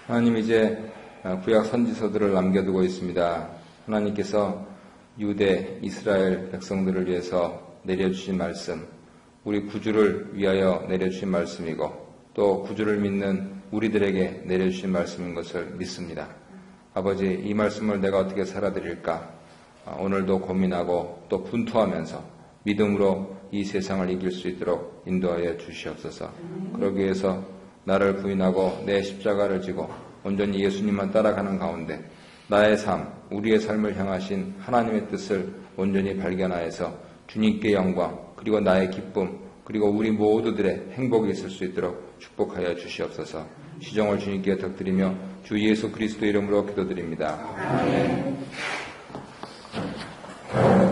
하나님 이제 구약 선지서들을 남겨두고 있습니다. 하나님께서 유대, 이스라엘 백성들을 위해서 내려주신 말씀, 우리 구주를 위하여 내려주신 말씀이고 또 구주를 믿는 우리들에게 내려주신 말씀인 것을 믿습니다. 아버지, 이 말씀을 내가 어떻게 살아드릴까? 오늘도 고민하고 또 분투하면서 믿음으로 이 세상을 이길 수 있도록 인도하여 주시옵소서. 그러기 위해서 나를 부인하고 내 십자가를 지고 온전히 예수님만 따라가는 가운데 나의 삶, 우리의 삶을 향하신 하나님의 뜻을 온전히 발견하여서 주님께 영광, 그리고 나의 기쁨, 그리고 우리 모두들의 행복이 있을 수 있도록 축복하여 주시옵소서. 시종을 주님께 덕드리며 주 예수 그리스도 이름으로 기도드립니다. 아멘.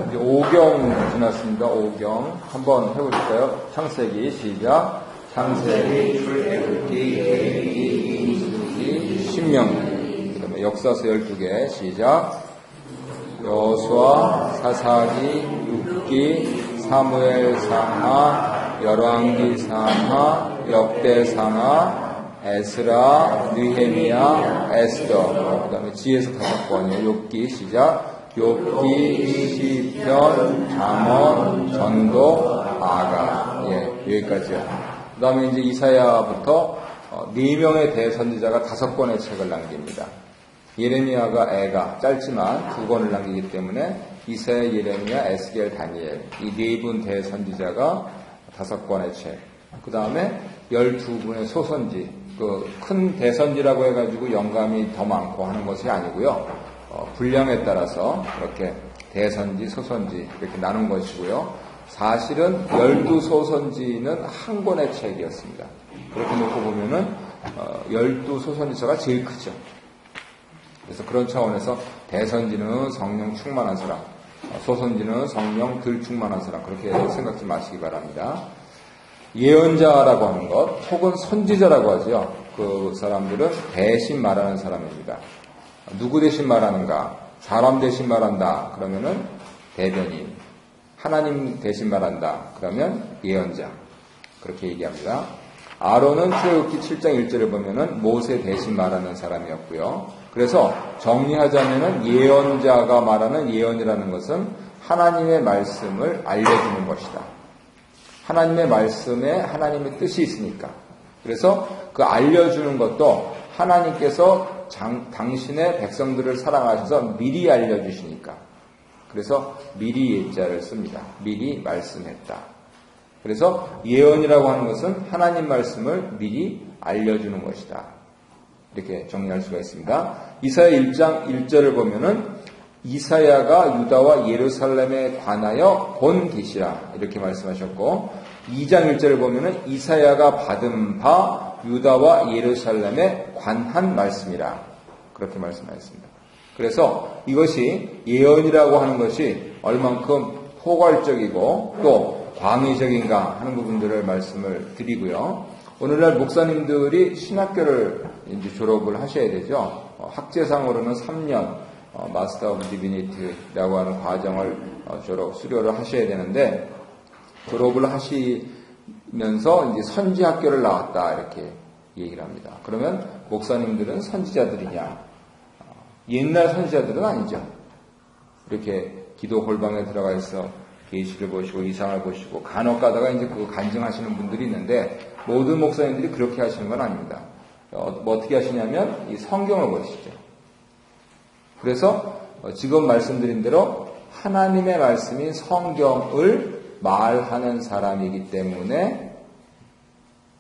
이제 5경 지났습니다. 5경 한번 해보실까요? 창세기 시작. 창세기, 출애굽기, 레위기, 민수기, 신명기. 그다음에 역사서 12개 시작. 여호수아, 사사기, 룻기, 사무엘 상하, 열왕기 상하, 역대 상하, 에스라, 느헤미야, 에스더. 그다음에 지혜서 5번이에요. 욥기 시작. 욥기, 시편, 잠언, 전도, 아가. 여기까지요. 그 다음에 이제 이사야부터 4명의 대선지자가 5권의 책을 남깁니다. 예레미야가 애가 짧지만 2권을 남기기 때문에 이사야, 예레미야, 에스겔, 다니엘 이 4분 대선지자가 5권의 책. 그 다음에 12분의 소선지. 그 큰 대선지라고 해가지고 영감이 더 많고 하는 것이 아니고요. 분량에 따라서 그렇게 대선지, 소선지 이렇게 나눈 것이고요. 사실은 12소선지는 한 권의 책이었습니다. 그렇게 놓고 보면은 12소선지서가 제일 크죠. 그래서 그런 차원에서 대선지는 성령 충만한 사람, 소선지는 성령 덜 충만한 사람, 그렇게 생각지 마시기 바랍니다. 예언자라고 하는 것, 혹은 선지자라고 하죠. 그 사람들은 대신 말하는 사람입니다. 누구 대신 말하는가? 사람 대신 말한다. 그러면은 대변인. 하나님 대신 말한다. 그러면 예언자. 그렇게 얘기합니다. 아론은 출애굽기 7장 1절을 보면은 모세 대신 말하는 사람이었고요. 그래서 정리하자면은 예언자가 말하는 예언이라는 것은 하나님의 말씀을 알려주는 것이다. 하나님의 말씀에 하나님의 뜻이 있으니까. 그래서 그 알려주는 것도 하나님께서 당신의 백성들을 사랑하셔서 미리 알려주시니까. 그래서 미리 예자를 씁니다. 미리 말씀했다. 그래서 예언이라고 하는 것은 하나님 말씀을 미리 알려주는 것이다. 이렇게 정리할 수가 있습니다. 이사야 1장 1절을 보면은 이사야가 유다와 예루살렘에 관하여 본 계시라 이렇게 말씀하셨고 2장 1절을 보면은 이사야가 받은 바 유다와 예루살렘에 관한 말씀이라 그렇게 말씀하셨습니다. 그래서 이것이 예언이라고 하는 것이 얼만큼 포괄적이고 또 광의적인가 하는 부분들을 말씀을 드리고요. 오늘날 목사님들이 신학교를 이제 졸업을 하셔야 되죠. 학제상으로는 3년 마스터 오브 디비니티라고 하는 과정을 수료를 하셔야 되는데 졸업을 하시면서 이제 선지학교를 나왔다 이렇게 얘기를 합니다. 그러면 목사님들은 선지자들이냐? 옛날 선지자들은 아니죠. 이렇게 기도 골방에 들어가 있어 계시를 보시고 이상을 보시고 간혹 가다가 이제 그거 간증하시는 분들이 있는데 모든 목사님들이 그렇게 하시는 건 아닙니다. 뭐 어떻게 하시냐면 이 성경을 보시죠. 그래서 지금 말씀드린 대로 하나님의 말씀인 성경을 말하는 사람이기 때문에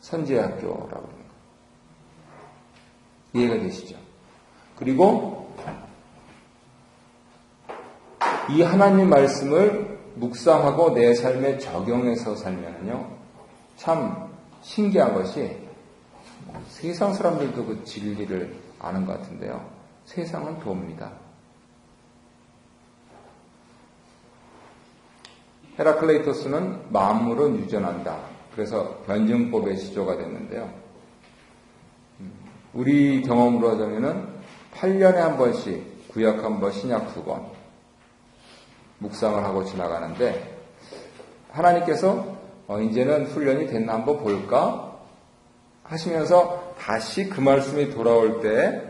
선지학교라고 합니다. 이해가 되시죠? 그리고 이 하나님 말씀을 묵상하고 내 삶에 적용해서 살면요, 참 신기한 것이 세상 사람들도 그 진리를 아는 것 같은데요. 세상은 돕니다. 헤라클레이토스는 만물은 유전한다. 그래서 변증법의 시조가 됐는데요. 우리 경험으로 하자면은 8년에 한 번씩 구약 한 번, 신약 2번 묵상을 하고 지나가는데 하나님께서 이제는 훈련이 됐나 한번 볼까? 하시면서 다시 그 말씀이 돌아올 때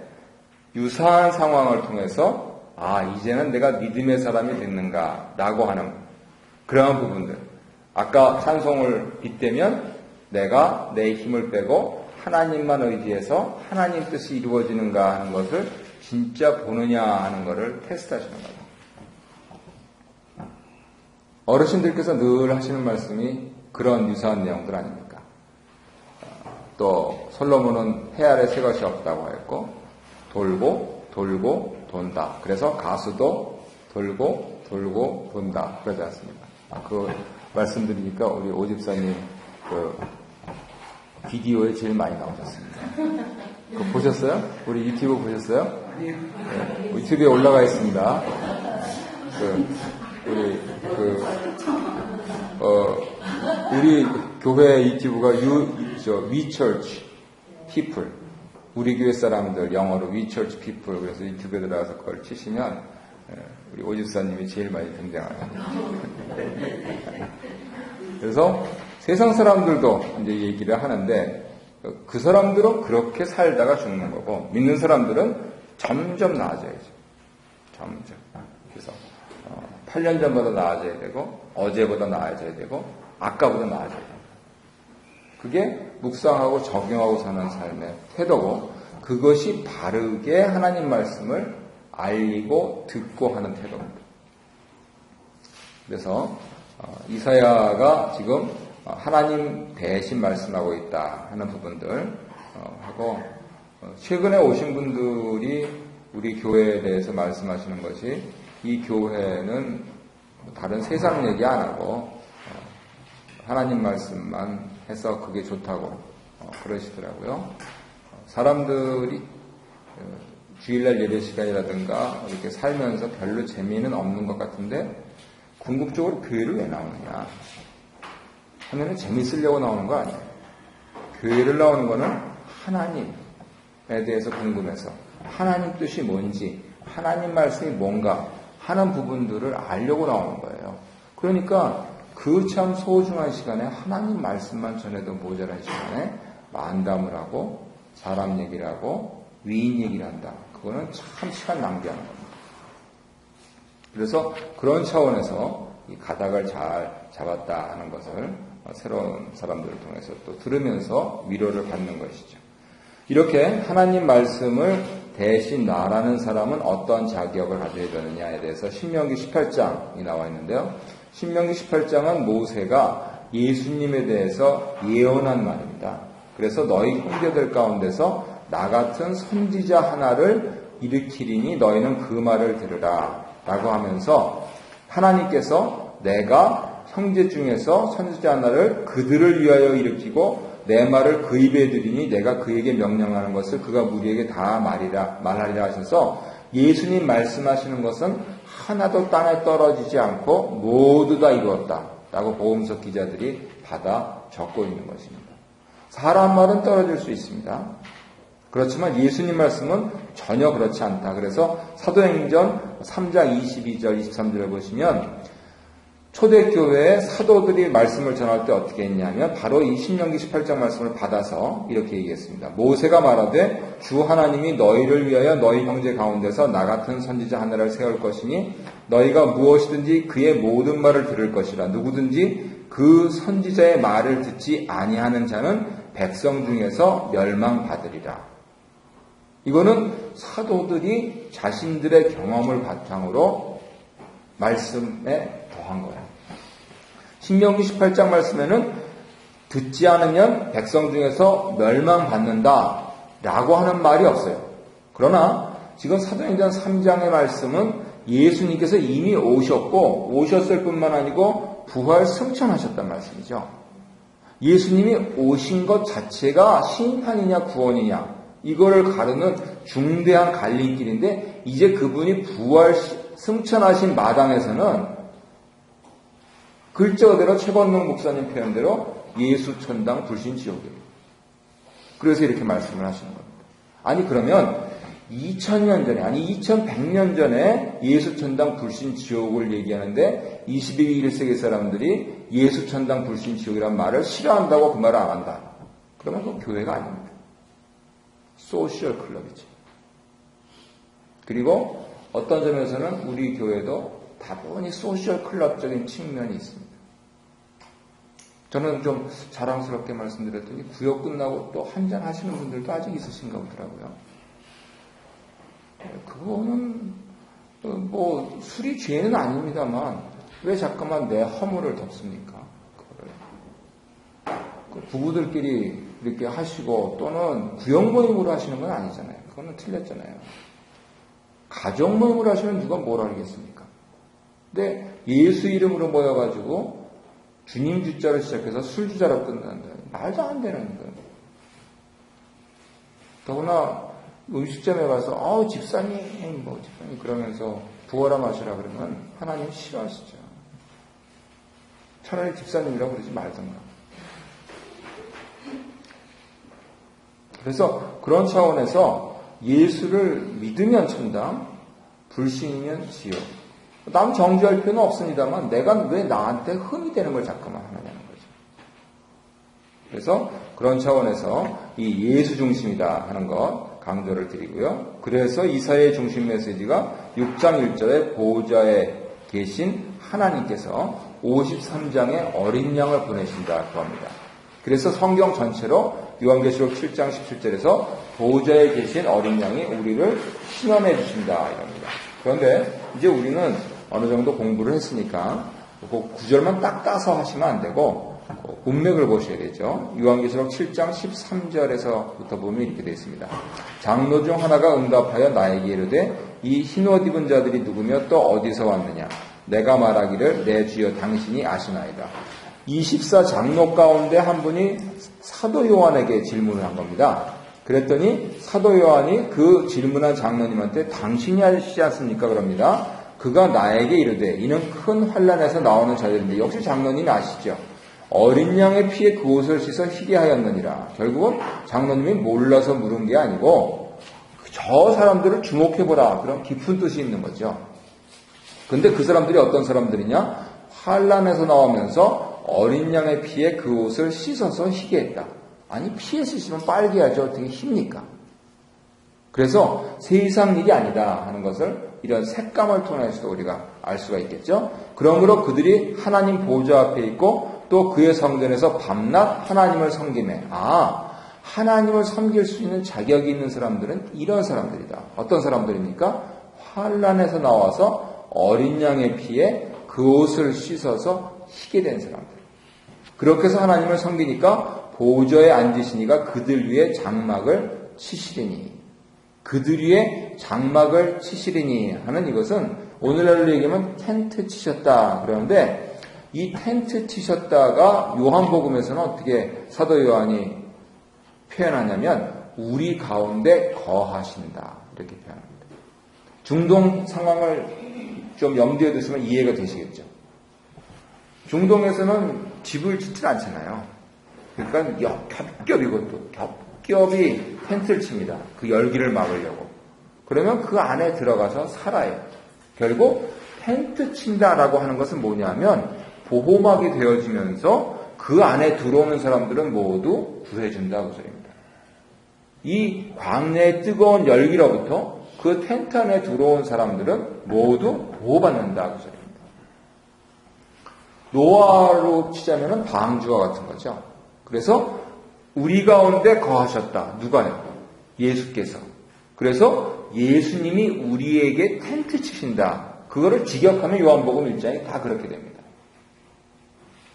유사한 상황을 통해서 이제는 내가 믿음의 사람이 됐는가 라고 하는 그러한 부분들. 아까 찬송을 빗대면 내가 내 힘을 빼고 하나님만 의지해서 하나님 뜻이 이루어지는가 하는 것을 진짜 보느냐 하는 것을 테스트하시는 거예요. 어르신들께서 늘 하시는 말씀이 그런 유사한 내용들 아닙니까? 또 솔로몬은 해 아래 새 것이 없다고 했고 돌고 돌고 돈다. 그래서 가수도 돌고 돌고 돈다. 그러지 않습니까? 그 말씀드리니까 우리 오 집사님 그 비디오에 제일 많이 나오셨습니다. 그거 보셨어요? 우리 유튜브 보셨어요? 네, 유튜브에 올라가 있습니다. 우리 교회 유튜브가 We Church People. 우리 교회 사람들, 영어로 We Church People. 그래서 유튜브에 들어가서 그걸 치시면, 우리 오 집사님이 제일 많이 등장합니다. 그래서 세상 사람들도 이제 얘기를 하는데, 그 사람들은 그렇게 살다가 죽는 거고, 믿는 사람들은 점점 나아져야죠. 점점. 그래서, 8년 전보다 나아져야 되고, 어제보다 나아져야 되고, 아까보다 나아져야 됩니다. 그게 묵상하고 적용하고 사는 삶의 태도고, 그것이 바르게 하나님 말씀을 알리고 듣고 하는 태도입니다. 그래서 이사야가 지금 하나님 대신 말씀하고 있다 하는 부분들 하고, 최근에 오신 분들이 우리 교회에 대해서 말씀하시는 것이 이 교회는 다른 세상 얘기 안 하고 하나님 말씀만 해서 그게 좋다고 그러시더라고요. 사람들이 주일날 예배 시간이라든가 이렇게 살면서 별로 재미는 없는 것 같은데 궁극적으로 교회를 왜 나오느냐 하면은 재밌으려고 나오는 거 아니에요. 교회를 나오는 거는 하나님에 대해서 궁금해서 하나님 뜻이 뭔지 하나님 말씀이 뭔가 하는 부분들을 알려고 나오는 거예요. 그러니까 그 참 소중한 시간에 하나님 말씀만 전해도 모자란 시간에 만담을 하고 사람 얘기를 하고 위인 얘기를 한다. 그거는 참 시간 낭비하는 겁니다. 그래서 그런 차원에서 이 가닥을 잘 잡았다 하는 것을 새로운 사람들을 통해서 또 들으면서 위로를 받는 것이죠. 이렇게 하나님 말씀을 대신 나라는 사람은 어떠한 자격을 가져야 되느냐에 대해서 신명기 18장이 나와 있는데요. 신명기 18장은 모세가 예수님에 대해서 예언한 말입니다. 그래서 너희 형제들 가운데서 나 같은 선지자 하나를 일으키리니 너희는 그 말을 들으라 라고 하면서 하나님께서 내가 형제 중에서 선지자 하나를 그들을 위하여 일으키고 내 말을 그 입에 들이니 내가 그에게 명령하는 것을 그가 무리에게 다 말하리라 하셔서 예수님 말씀하시는 것은 하나도 땅에 떨어지지 않고 모두 다 이루었다 라고 복음서 기자들이 받아 적고 있는 것입니다. 사람 말은 떨어질 수 있습니다. 그렇지만 예수님 말씀은 전혀 그렇지 않다. 그래서 사도행전 3장 22절 23절을 보시면 초대교회의 사도들이 말씀을 전할 때 어떻게 했냐면 바로 이 신명기 18장 말씀을 받아서 이렇게 얘기했습니다. 모세가 말하되 주 하나님이 너희를 위하여 너희 형제 가운데서 나 같은 선지자 하나를 세울 것이니 너희가 무엇이든지 그의 모든 말을 들을 것이라. 누구든지 그 선지자의 말을 듣지 아니하는 자는 백성 중에서 멸망받으리라. 이거는 사도들이 자신들의 경험을 바탕으로 말씀에 더한 거예요. 신명기 18장 말씀에는 듣지 않으면 백성 중에서 멸망받는다 라고 하는 말이 없어요. 그러나 지금 사도행전 3장의 말씀은 예수님께서 이미 오셨을 뿐만 아니고 부활 승천하셨단 말씀이죠. 예수님이 오신 것 자체가 심판이냐 구원이냐 이거를 가르는 중대한 갈림길인데 이제 그분이 부활 승천하신 마당에서는 글자 그대로 최건능 목사님 표현대로 예수 천당 불신 지옥이에요. 그래서 이렇게 말씀을 하시는 겁니다. 아니 그러면 2000년 전에 아니 2100년 전에 예수 천당 불신 지옥을 얘기하는데 21세기 사람들이 예수 천당 불신 지옥이란 말을 싫어한다고 그 말을 안 한다. 그러면 그건 교회가 아닙니다. 소셜 클럽이지. 그리고 어떤 점에서는 우리 교회도 다분히 소셜 클럽적인 측면이 있습니다. 저는 좀 자랑스럽게 말씀드렸더니 구역 끝나고 또 한잔 하시는 분들도 아직 있으신가 보더라고요. 그거는 뭐 술이 죄는 아닙니다만 왜 잠깐만 내 허물을 덮습니까? 그거를 부부들끼리 이렇게 하시고 또는 구역 모임으로 하시는 건 아니잖아요. 그거는 틀렸잖아요. 가정 모임으로 하시면 누가 뭘 알겠습니까? 근데 예수 이름으로 모여가지고 주님 주자로 시작해서 술 주자로 끝난다. 말도 안 되는 거예요. 더구나 음식점에 가서 집사님 집사님 그러면서 부어라 마시라 그러면 하나님 싫어하시죠. 차라리 집사님이라고 그러지 말던가. 그래서 그런 차원에서 예수를 믿으면 천당, 불신이면 지옥. 남 정죄할 필요는 없습니다만 내가 왜 나한테 흠이 되는 걸 자꾸만 하느냐는 거죠. 그래서 그런 차원에서 이 예수 중심이다 하는 것 강조를 드리고요. 그래서 이사야의 중심 메시지가 6장 1절에 보호자에 계신 하나님께서 53장의 어린 양을 보내신다고 합니다. 그래서 성경 전체로 요한계시록 7장 17절에서 보호자에 계신 어린 양이 우리를 신원해 주신다 이럽니다. 그런데 이제 우리는 어느 정도 공부를 했으니까 그 구절만 딱 따서 하시면 안 되고 문맥을 보셔야 되죠. 요한계시록 7장 13절에서부터 보면 이렇게 되어 있습니다. 장로 중 하나가 응답하여 나에게 이르되 이 흰옷 입은 자들이 누구며 또 어디서 왔느냐? 내가 말하기를 내 주여 당신이 아시나이다. 24장로 가운데 한 분이 사도 요한에게 질문을 한 겁니다. 그랬더니 사도 요한이 그 질문한 장로님한테 당신이 아시지 않습니까? 그럽니다. 그가 나에게 이르되 이는 큰 환난에서 나오는 자들인데 역시 장로님이 아시죠? 어린 양의 피에 그 옷을 씻어 희게 하였느니라. 결국은 장로님이 몰라서 물은 게 아니고 저 사람들을 주목해보라. 그런 깊은 뜻이 있는 거죠. 근데 그 사람들이 어떤 사람들이냐? 환난에서 나오면서 어린 양의 피에 그 옷을 씻어서 희게 했다. 아니 피에 씻으면 빨개야죠. 어떻게 힙니까? 그래서 세상 일이 아니다 하는 것을 이런 색감을 통해서 우리가 알 수가 있겠죠. 그러므로 그들이 하나님 보좌 앞에 있고 또 그의 성전에서 밤낮 하나님을 섬기매. 하나님을 섬길 수 있는 자격이 있는 사람들은 이런 사람들이다. 어떤 사람들입니까? 환난에서 나와서 어린 양의 피에 그 옷을 씻어서 희게 된 사람들. 그렇게 해서 하나님을 섬기니까 보좌에 앉으시니가 그들 위에 장막을 치시리니. 그들 위에 장막을 치시리니 하는 이것은 오늘날로 얘기하면 텐트 치셨다 그러는데 이 텐트 치셨다가 요한복음에서는 어떻게 사도 요한이 표현하냐면 우리 가운데 거하신다 이렇게 표현합니다. 중동 상황을 좀 염두에 두시면 이해가 되시겠죠. 중동에서는 집을 짓질 않잖아요. 그러니까 겹겹 이것도 겹겹이 텐트를 칩니다. 그 열기를 막으려고. 그러면 그 안에 들어가서 살아요. 결국 텐트 친다라고 하는 것은 뭐냐면 보호막이 되어지면서 그 안에 들어오는 사람들은 모두 구해준다고 소리입니다. 이 광야의 뜨거운 열기로부터 그 텐트 안에 들어온 사람들은 모두 보호받는다고 소리입니다. 노아로 치자면 방주와 같은 거죠. 그래서 우리 가운데 거하셨다. 누가요? 예수께서. 그래서 예수님이 우리에게 텐트 치신다. 그거를 직역하면 요한복음 1장이 다 그렇게 됩니다.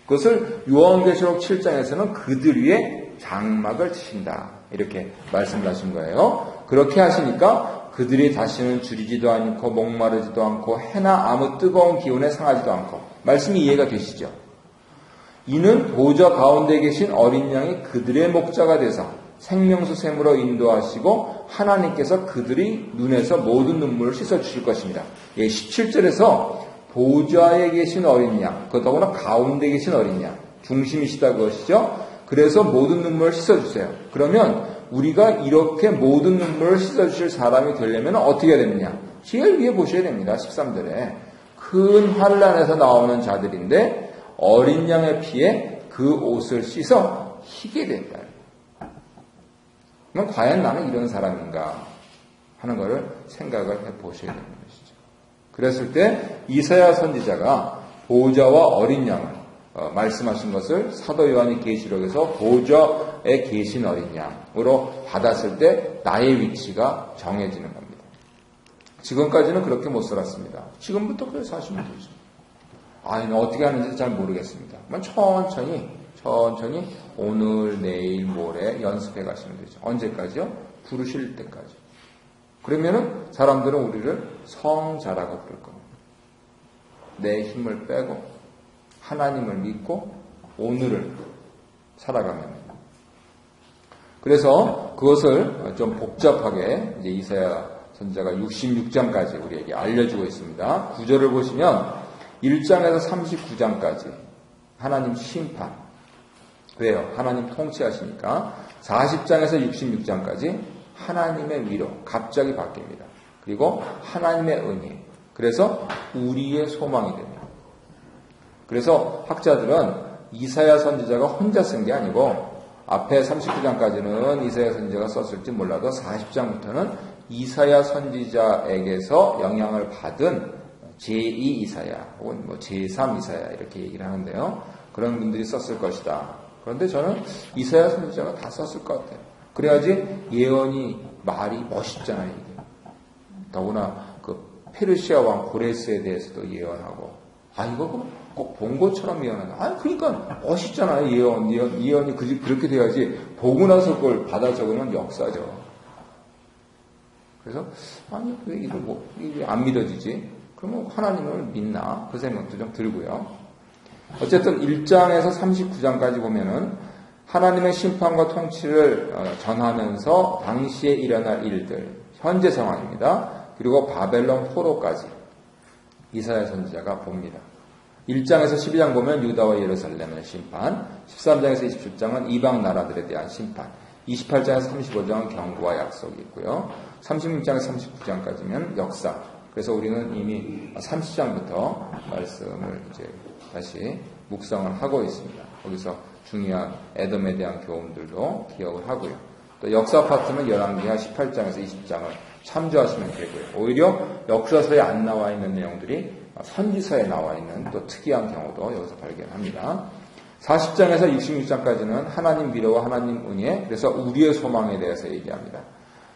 그것을 요한계시록 7장에서는 그들 위에 장막을 치신다. 이렇게 말씀을 하신 거예요. 그렇게 하시니까 그들이 다시는 줄이지도 않고 목마르지도 않고 해나 아무 뜨거운 기운에 상하지도 않고 말씀이 이해가 되시죠? 이는 보좌 가운데 계신 어린 양이 그들의 목자가 되사 생명수 샘으로 인도하시고 하나님께서 그들이 눈에서 모든 눈물을 씻어주실 것입니다. 17절에서 보좌에 계신 어린 양, 그더구나 가운데 계신 어린 양, 중심이시다 그것이죠. 그래서 모든 눈물을 씻어주세요. 그러면 우리가 이렇게 모든 눈물을 씻어주실 사람이 되려면 어떻게 해야 되느냐? 제일 위에 보셔야 됩니다. 13절에. 큰 환난에서 나오는 자들인데 어린 양의 피에 그 옷을 씻어 희게 된다. 그럼 과연 나는 이런 사람인가 하는 것을 생각을 해보셔야 되는 것이죠. 그랬을 때 이사야 선지자가 보좌와 어린 양을 말씀하신 것을 사도 요한이 계시록에서 보좌에 계신 어린 양으로 받았을 때 나의 위치가 정해지는 겁니다. 지금까지는 그렇게 못 살았습니다. 지금부터 그렇게 사시면 되죠. 아니, 어떻게 하는지 잘 모르겠습니다. 천천히 오늘, 내일, 모레 연습해 가시면 되죠. 언제까지요? 부르실 때까지. 그러면은 사람들은 우리를 성자라고 부를 겁니다. 내 힘을 빼고 하나님을 믿고 오늘을 살아가면. 그래서 그것을 좀 복잡하게 이제 이사야 선지자가 66장까지 우리에게 알려주고 있습니다. 구절을 보시면 1장에서 39장까지 하나님 심판. 왜요? 하나님 통치하시니까 40장에서 66장까지 하나님의 위로 갑자기 바뀝니다. 그리고 하나님의 은혜. 그래서 우리의 소망이 됩니다. 그래서 학자들은 이사야 선지자가 혼자 쓴 게 아니고 앞에 39장까지는 이사야 선지자가 썼을지 몰라도 40장부터는 이사야 선지자에게서 영향을 받은 제2 이사야 혹은 제3 이사야 이렇게 얘기를 하는데요. 그런 분들이 썼을 것이다. 그런데 저는 이사야 선지자가 다 썼을 것 같아요. 그래야지 예언이 말이 멋있잖아요. 이게. 더구나 그 페르시아 왕 고레스에 대해서도 예언하고 이거 꼭 본 것처럼 예언한다. 그러니까 멋있잖아요. 예언이 그렇게 돼야지 보고 나서 그걸 받아 적으면 역사죠. 그래서 왜 이게 안 믿어지지? 그러면 하나님을 믿나? 그 생각도 좀 들고요. 어쨌든 1장에서 39장까지 보면은 하나님의 심판과 통치를 전하면서 당시에 일어날 일들, 현재 상황입니다. 그리고 바벨론 포로까지 이사야 선지자가 봅니다. 1장에서 12장 보면 유다와 예루살렘의 심판, 13장에서 27장은 이방 나라들에 대한 심판, 28장에서 35장은 경고와 약속이 있고요. 36장에서 39장까지면 역사. 그래서 우리는 이미 30장부터 말씀을 이제 다시 묵상을 하고 있습니다. 거기서 중요한 에돔에 대한 교훈들도 기억을 하고요. 또 역사 파트는 열왕기하 18장에서 20장을 참조하시면 되고요. 오히려 역사서에 안 나와 있는 내용들이 선지서에 나와 있는 또 특이한 경우도 여기서 발견합니다. 40장에서 66장까지는 하나님 미래와 하나님 은혜, 그래서 우리의 소망에 대해서 얘기합니다.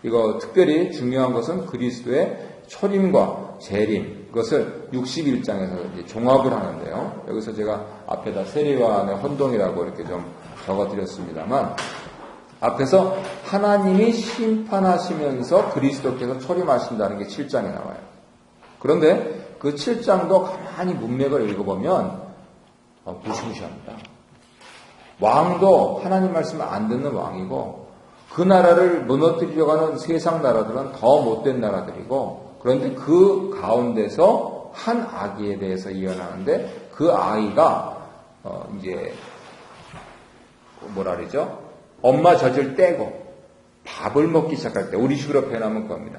이거 특별히 중요한 것은 그리스도의 초림과 재림, 그것을 61장에서 이제 종합을 하는데요. 여기서 제가 앞에다 세례요한의 혼동이라고 이렇게 좀 적어드렸습니다만, 앞에서 하나님이 심판하시면서 그리스도께서 초림하신다는 게 7장에 나와요. 그런데 그 7장도 가만히 문맥을 읽어보면 무시무시합니다. 왕도 하나님 말씀을 안 듣는 왕이고 그 나라를 무너뜨리려고 하는 세상 나라들은 더 못된 나라들이고, 그런데 그 가운데서 한 아기에 대해서 예언하는데 그 아이가 이제 뭐라 그러죠? 엄마 젖을 떼고 밥을 먹기 시작할 때, 우리식으로 표현하면 그겁니다.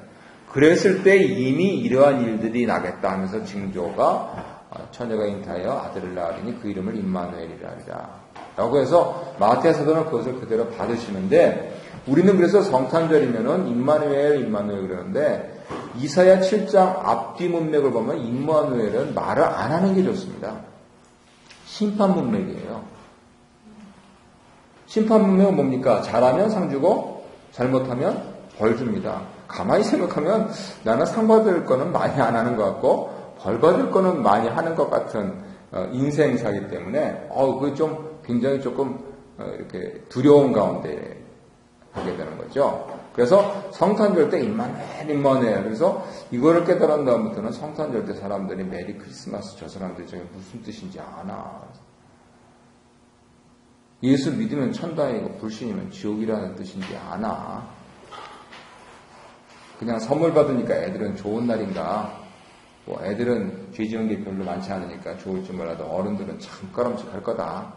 그랬을 때 이미 이러한 일들이 나겠다 하면서 징조가 처녀가 잉타하여 아들을 낳으리니 그 이름을 임마누엘이라 하리라 라고 해서 마태사도는 그것을 그대로 받으시는데, 우리는 그래서 성탄절이면은 임마누엘 그러는데 이사야 7장 앞뒤 문맥을 보면 임마누엘은 말을 안 하는 게 좋습니다. 심판 문맥이에요. 심판 문맥은 뭡니까? 잘하면 상 주고 잘못하면 벌 줍니다. 가만히 생각하면 나는 상 받을 거는 많이 안 하는 것 같고 벌 받을 거는 많이 하는 것 같은 인생사기 때문에 그 좀 굉장히 조금 이렇게 두려운 가운데 하게 되는 거죠. 그래서 성탄절 때 임마누엘. 그래서 이거를 깨달은 다음부터는 성탄절 때 사람들이 메리 크리스마스, 저 사람들이 저게 무슨 뜻인지 아나. 예수 믿으면 천당이고 불신이면 지옥이라는 뜻인지 아나. 그냥 선물 받으니까 애들은 좋은 날인가. 애들은 죄 지은 게 별로 많지 않으니까 좋을지 몰라도 어른들은 참 까름직할 거다.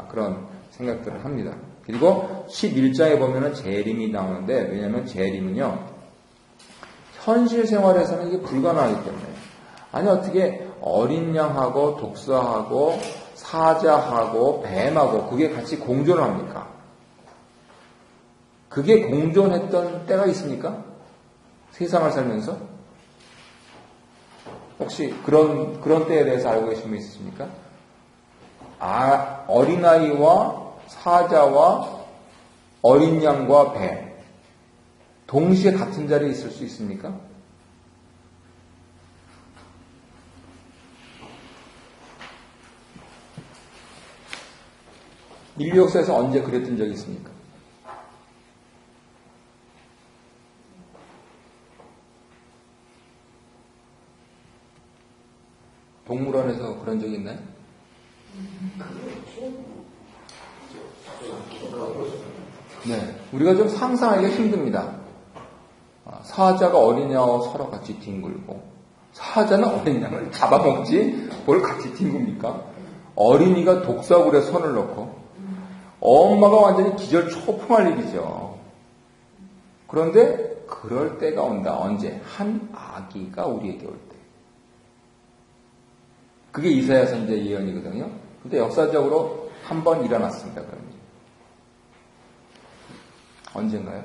그런 생각들을 합니다. 그리고 11장에 보면은 재림이 나오는데, 왜냐하면 재림은요 현실 생활에서는 이게 불가능하기 때문에, 아니 어떻게 어린 양하고 독사하고 사자하고 뱀하고 그게 같이 공존을 합니까? 그게 공존했던 때가 있습니까? 세상을 살면서? 혹시 그런 때에 대해서 알고 계신 분 있으십니까? 어린아이와 사자와 어린 양과 배 동시에 같은 자리에 있을 수 있습니까? 인류 역사에서 언제 그랬던 적이 있습니까? 동물원에서 그런 적이 있나요? 네, 우리가 좀 상상하기가 힘듭니다. 사자가 어린 양하고 서로 같이 뒹굴고 사자는 어린 양을 잡아먹지 뭘 같이 뒹굽니까? 어린이가 독사굴에 손을 넣고 엄마가 완전히 기절초풍할 일이죠. 그런데 그럴 때가 온다. 언제? 한 아기가 우리에게 올 때. 그게 이사야 선지의 예언이거든요. 근데 역사적으로 한 번 일어났습니다. 그러면 언젠가요?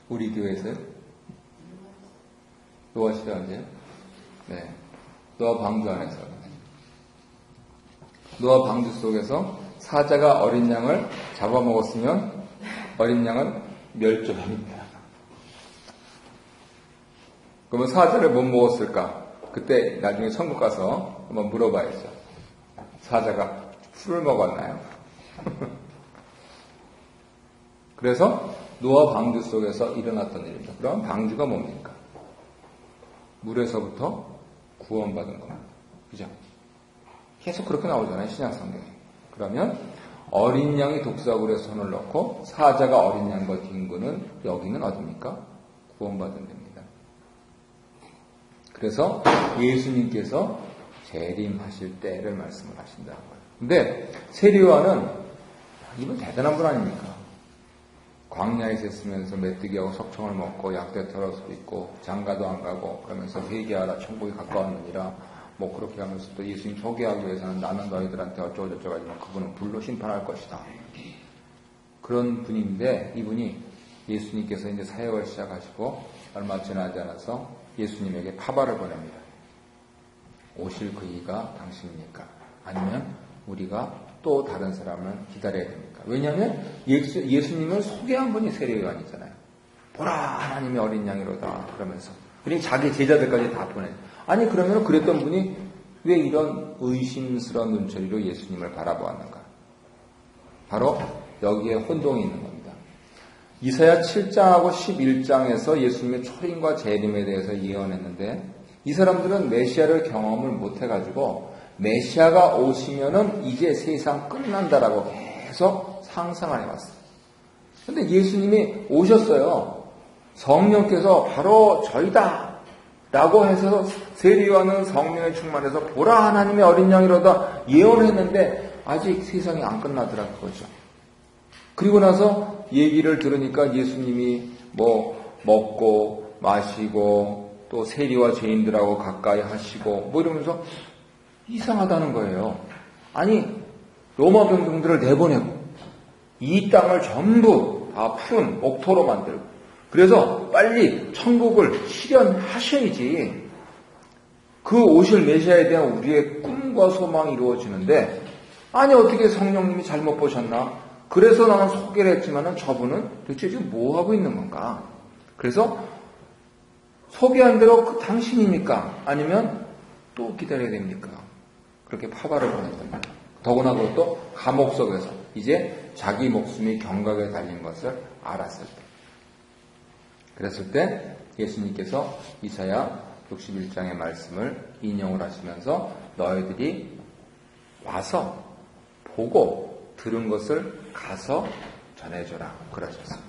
우리 교회에서요? 노아 시대 언제요? 네. 노아 방주 안에서. 노아 방주 속에서 사자가 어린 양을 잡아먹었으면 어린 양은 멸종합니다. 그러면 사자를 못 먹었을까? 그때 나중에 천국 가서 한번 물어봐야죠. 사자가 술을 먹었나요? 그래서 노아 방주 속에서 일어났던 일입니다. 그럼 방주가 뭡니까? 물에서부터 구원받은 겁니다. 그죠? 계속 그렇게 나오잖아요. 신약성경에. 그러면 어린 양이 독사굴에 손을 넣고 사자가 어린 양과 뒹구는 여기는 어디입니까? 구원받은 데입니다. 그래서 예수님께서 재림하실 때를 말씀을 하신다는 거예요. 근데 세리요한은 이분 대단한 분 아닙니까? 광야에서 있으면서 메뚜기하고 석청을 먹고 약대 털어서 있고 장가도 안 가고 그러면서 회개하라 천국이 가까웠느니라 뭐 그렇게 하면서 또 예수님 소개하기 위해서는 나는 너희들한테 어쩌고저쩌고 하지만 그분은 불로 심판할 것이다. 그런 분인데 이분이 예수님께서 이제 사역을 시작하시고 얼마 지나지 않아서 예수님에게 파바를 보냅니다. 오실 그이가 당신입니까? 아니면 우리가 또 다른 사람을 기다려야 됩니까? 왜냐하면 예수님을 소개한 분이 세례요한이잖아요. 보라 하나님의 어린 양이로다 그러면서 그러니 자기 제자들까지 다 보내. 아니 그러면 그랬던 분이 왜 이런 의심스러운 눈초리로 예수님을 바라보았는가? 바로 여기에 혼동이 있는 겁니다. 이사야 7장하고 11장에서 예수님의 초림과 재림에 대해서 예언했는데 이 사람들은 메시아를 경험을 못해가지고 메시아가 오시면은 이제 세상 끝난다라고 계속 상상을 해왔어요. 근데 예수님이 오셨어요. 성령께서 바로 저희다 라고 해서 세리요한은 성령에 충만해서 보라 하나님의 어린 양이로다 예언했는데 아직 세상이 안 끝나더라 그거죠. 그리고 나서 얘기를 들으니까 예수님이 뭐 먹고 마시고 또 세리와 죄인들하고 가까이 하시고 뭐 이러면서 이상하다는 거예요. 아니 로마 병정들을 내보내고 이 땅을 전부 다 푸른 옥토로 만들고 그래서 빨리 천국을 실현하셔야지 그 오실 메시아에 대한 우리의 꿈과 소망이 이루어지는데 아니 어떻게 성령님이 잘못 보셨나? 그래서 나는 소개를 했지만은 저분은 도대체 지금 뭐 하고 있는 건가? 그래서 소개한 대로 그 당신입니까? 아니면 또 기다려야 됩니까? 그렇게 파바를 보냈답니다. 더구나 그것도 감옥 속에서 이제 자기 목숨이 경각에 달린 것을 알았을 때. 그랬을 때 예수님께서 이사야 61장의 말씀을 인용을 하시면서 너희들이 와서 보고 들은 것을 가서 전해줘라 그러셨어요.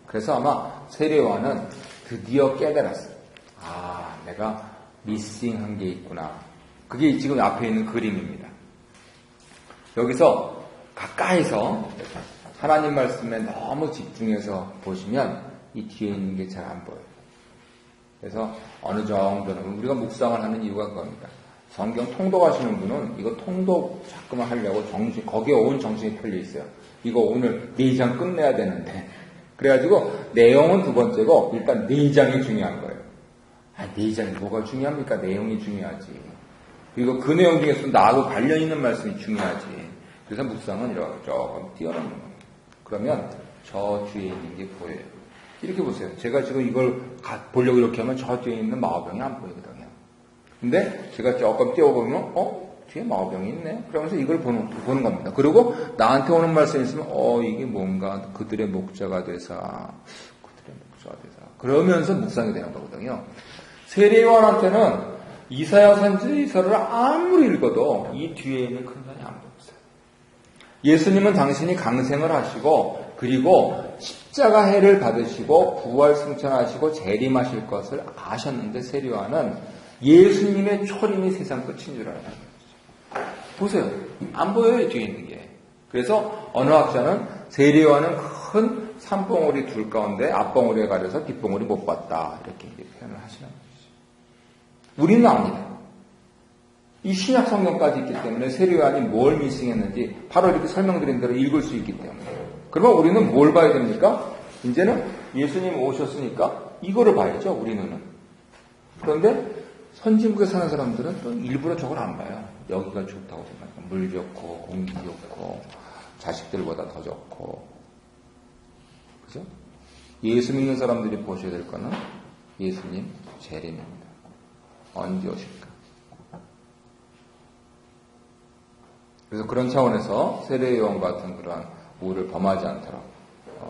그래서 아마 세례요한은 드디어 깨달았어요. 아, 내가 미싱한 게 있구나. 그게 지금 앞에 있는 그림입니다. 여기서 가까이서 하나님 말씀에 너무 집중해서 보시면 이 뒤에 있는 게 잘 안 보여요. 그래서 어느 정도는 우리가 묵상을 하는 이유가 그겁니다. 성경 통독하시는 분은 이거 통독 자꾸만 하려고 거기에 온 정신이 털려 있어요. 이거 오늘 4장 끝내야 되는데. 그래가지고 내용은 두 번째고 일단 4장이 중요한 거예요. 4장이 뭐가 중요합니까? 내용이 중요하지. 그리고 그 내용 중에서 나하고 관련 있는 말씀이 중요하지. 그래서 묵상은 이렇게 조금 띄어놓는 거예요. 그러면 저 뒤에 있는 게 보여요. 이렇게 보세요. 제가 지금 이걸 보려고 이렇게 하면 저 뒤에 있는 마오병이 안 보이거든요. 근데 제가 조금 띄워보면 뒤에 마오병이 있네. 그러면서 이걸 보는 겁니다. 그리고 나한테 오는 말씀이 있으면 이게 뭔가 그들의 목자가 되사 그러면서 묵상이 되는 거거든요. 세례요한한테는 이사야 선지서를 아무리 읽어도 이 뒤에 있는 큰 산이 안 보였어요. 예수님은 당신이 강생을 하시고 그리고 십자가 해를 받으시고 부활 승천하시고 재림하실 것을 아셨는데 세례요한은 예수님의 초림이 세상 끝인 줄 알아요. 보세요. 안 보여요, 뒤에 있는 게. 그래서 어느 학자는 세례요한은 큰 산봉우리 둘 가운데 앞봉우리에 가려서 뒷봉우리 못 봤다. 이렇게 표현을 하시는 거죠. 우리는 압니다. 이 신약 성경까지 있기 때문에 세례요한이 뭘 미싱했는지 바로 이렇게 설명드린 대로 읽을 수 있기 때문에. 그러면 우리는 뭘 봐야 됩니까? 이제는 예수님 오셨으니까 이거를 봐야죠, 우리 눈은. 그런데 선진국에 사는 사람들은 또 일부러 저걸 안 봐요. 여기가 좋다고 생각해요. 물 좋고, 공기 좋고, 자식들보다 더 좋고. 그죠? 예수 믿는 사람들이 보셔야 될 거는 예수님 재림입니다. 언제 오실까? 그래서 그런 차원에서 세례요한 같은 그런 우를 범하지 않도록.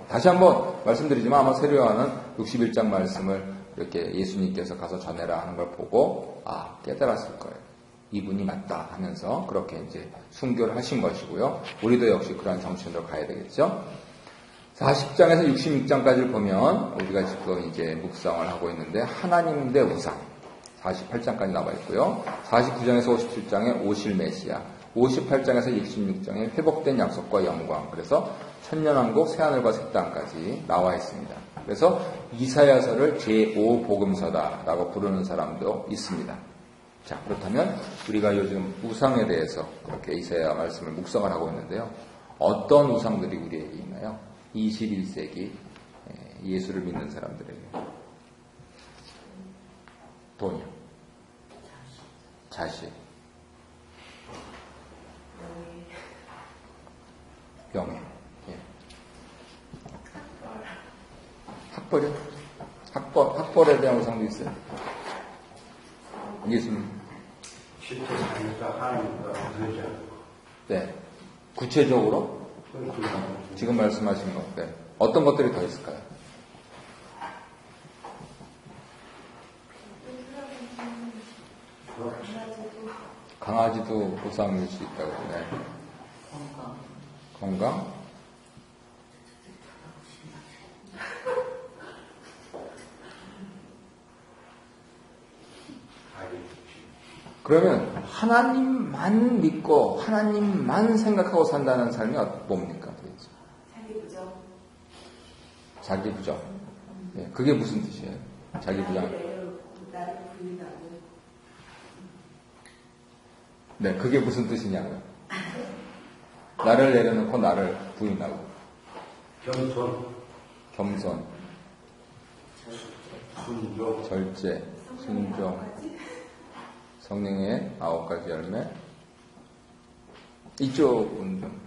다시 한번 말씀드리지만 아마 세례요한은 61장 말씀을 이렇게 예수님께서 가서 전해라 하는 걸 보고 깨달았을 거예요. 이분이 맞다 하면서 그렇게 이제 순교를 하신 것이고요. 우리도 역시 그러한 정신으로 가야 되겠죠. 40장에서 66장까지를 보면 우리가 지금 이제 묵상을 하고 있는데 하나님 대 우상 48장까지 나와 있고요. 49장에서 57장에 오실 메시아 58장에서 66장에 회복된 약속과 영광 그래서 천년왕국 새하늘과 새 땅까지 나와 있습니다. 그래서 이사야서를 제5복음서다라고 부르는 사람도 있습니다. 자, 그렇다면 우리가 요즘 우상에 대해서 그렇게 이사야 말씀을 묵상을 하고 있는데요. 어떤 우상들이 우리에게 있나요? 21세기 예수를 믿는 사람들에게. 돈이요. 자식. 병에. 학벌이요? 학벌에 대한 우상도 있어요. 예수님. 실제 삶에서 하나님과 그러지 않고. 네. 구체적으로? 지금 말씀하신 것. 네. 어떤 것들이 더 있을까요? 강아지도 우상일 수 있다고. 네. 건강? 그러면 하나님만 믿고 하나님만 생각하고 산다는 삶이 뭡니까? 도대체? 자기부정. 자기부정. 네, 그게 무슨 뜻이에요? 자기부정. 나를 부인하고. 네, 그게 무슨 뜻이냐고요? 나를 내려놓고 나를 부인하고. 겸손. 순종. 절제. 순종. 성령의 9가지 열매. 이쪽은 좀.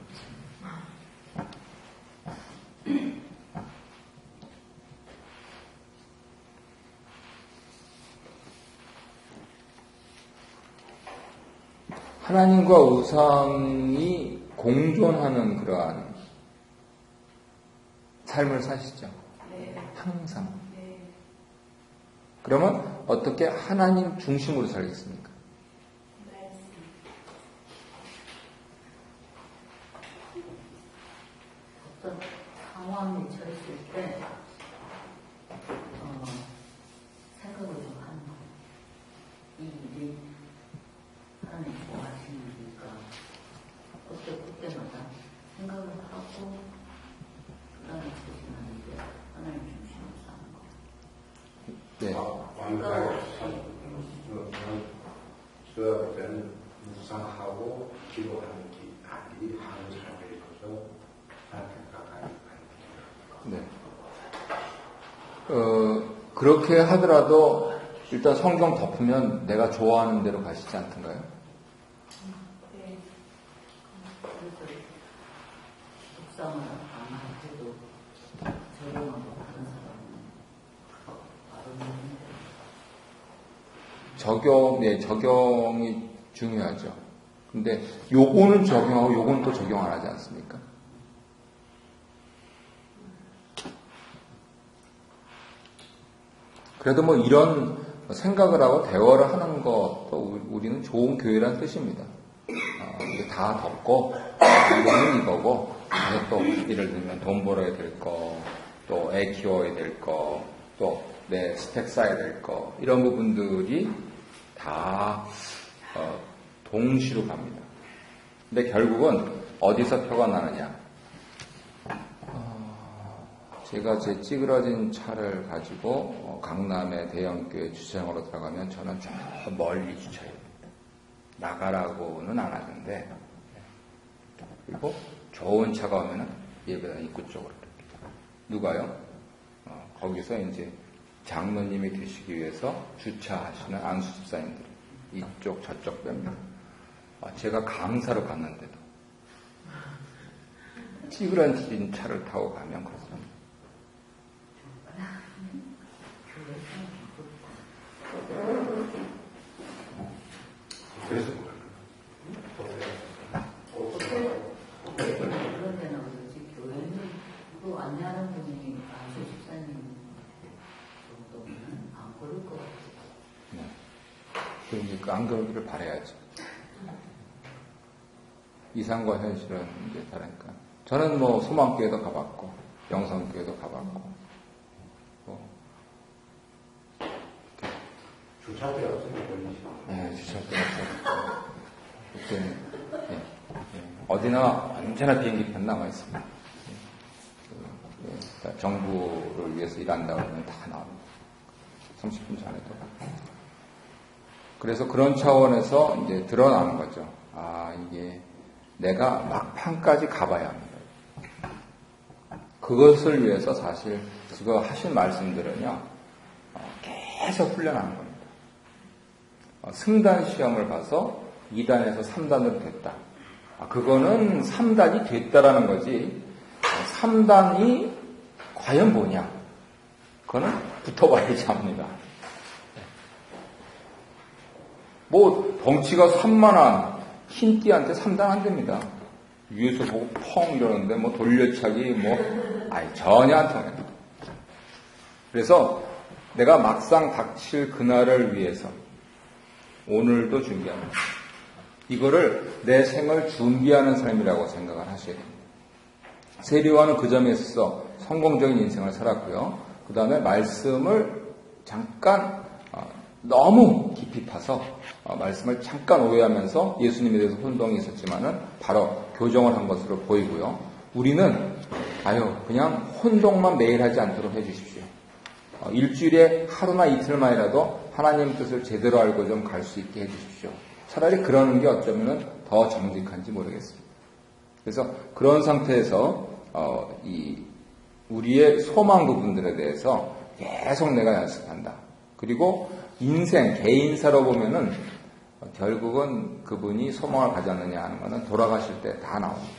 하나님과 우상이 공존하는 그러한 삶을 사시죠. 네. 항상. 네. 그러면 어떻게 하나님 중심으로 살겠습니까? 어떤 상황에 처했을 때 생각을 좀 하는 거예요. 이 일이 하나님 좋아하시는 일이니까 그때마다 생각을 하고 그다음에 조심하는 게 하나님 중심으로 사는 거예요. 네. 왕가가 저할 때는 그렇게 하더라도 일단 성경 덮으면 내가 좋아하는 대로 가시지 않던가요? 네. 그래서 묵상을 안 해도 적용하고 다른 사람은 적용이 중요하죠. 근데 요거는 적용하고 요거는 또 적용 안 하지 않습니까? 그래도 뭐 이런 생각을 하고 대화를 하는 것도 우리는 좋은 교회라는 뜻입니다. 이게 다 덮고, 이거는 이거고, 그래서 또 예를 들면 돈 벌어야 될 거, 또 애 키워야 될 거, 또 내 스펙 쌓아야 될 거, 이런 부분들이 다 동시로 갑니다. 근데 결국은 어디서 표가 나느냐? 제가 제 찌그러진 차를 가지고 강남의 대형교회 주차장으로 들어가면 저는 저 멀리 주차해야 됩니다. 나가라고는 안 하는데, 그리고 좋은 차가 오면은 예배당 입구 쪽으로 이렇게. 누가요? 거기서 이제 장로님이 되시기 위해서 주차하시는 안수 집사님들이 이쪽 저쪽 뺍니다. 제가 강사로 갔는데도 찌그러진 차를 타고 가면 그렇습니다. 그래서 그런 데는 그렇지 교회는 또 안내하는 분이 안수 집사님 정도는 안 그럴 것 같아요. 네. 그러니까 안 그러기를 바라야죠. 이상과 현실은 이제 다르니까. 저는 뭐 소망교회도 가봤고, 영성교회도 가봤고, 주차费없으면 걸리시죠. 네, 주차도 없어요. 그때는, 어디나 언제나 비행기편 남아있습니다. 정부를 위해서 일한다고 하면 다 나옵니다. 30분 전에도. 그래서 그런 차원에서 이제 드러나는 거죠. 이게 내가 막판까지 가봐야 합니다. 그것을 위해서 사실 지금 하신 말씀들은요, 계속 훈련하는 겁니다. 승단 시험을 봐서 2단에서 3단으로 됐다. 그거는 3단이 됐다라는 거지, 3단이 과연 뭐냐? 그거는 붙어봐야지 합니다. 뭐, 덩치가 산만한 흰띠한테 3단 안 됩니다. 위에서 보고 펑 이러는데, 뭐, 돌려차기, 전혀 안 통해요. 그래서 내가 막상 닥칠 그날을 위해서 오늘도 준비합니다. 이거를 내 생을 준비하는 삶이라고 생각을 하셔야 됩니다. 세리와는 그 점에 있어서 성공적인 인생을 살았고요. 그 다음에 말씀을 잠깐 너무 깊이 파서 말씀을 잠깐 오해하면서 예수님에 대해서 혼동이 있었지만은 바로 교정을 한 것으로 보이고요. 우리는 그냥 혼동만 매일 하지 않도록 해주십시오. 일주일에 하루나 이틀만이라도 하나님 뜻을 제대로 알고 좀 갈 수 있게 해주십시오. 차라리 그러는 게 어쩌면 더 정직한지 모르겠습니다. 그래서 그런 상태에서 우리의 소망 부분들에 대해서 계속 내가 연습한다. 그리고 인생, 개인사로 보면은 결국은 그분이 소망을 가졌느냐 하는 거는 돌아가실 때 다 나옵니다.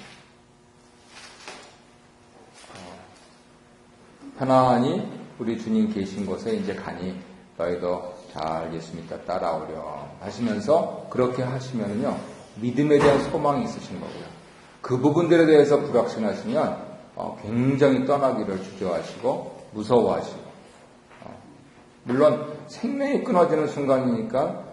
편안히 우리 주님 계신 곳에 이제 가니 너희도 잘 예수 믿다 따라오려 하시면서 그렇게 하시면요 믿음에 대한 소망이 있으신 거고요. 그 부분들에 대해서 불확신하시면 굉장히 떠나기를 주저하시고 무서워하시고 물론 생명이 끊어지는 순간이니까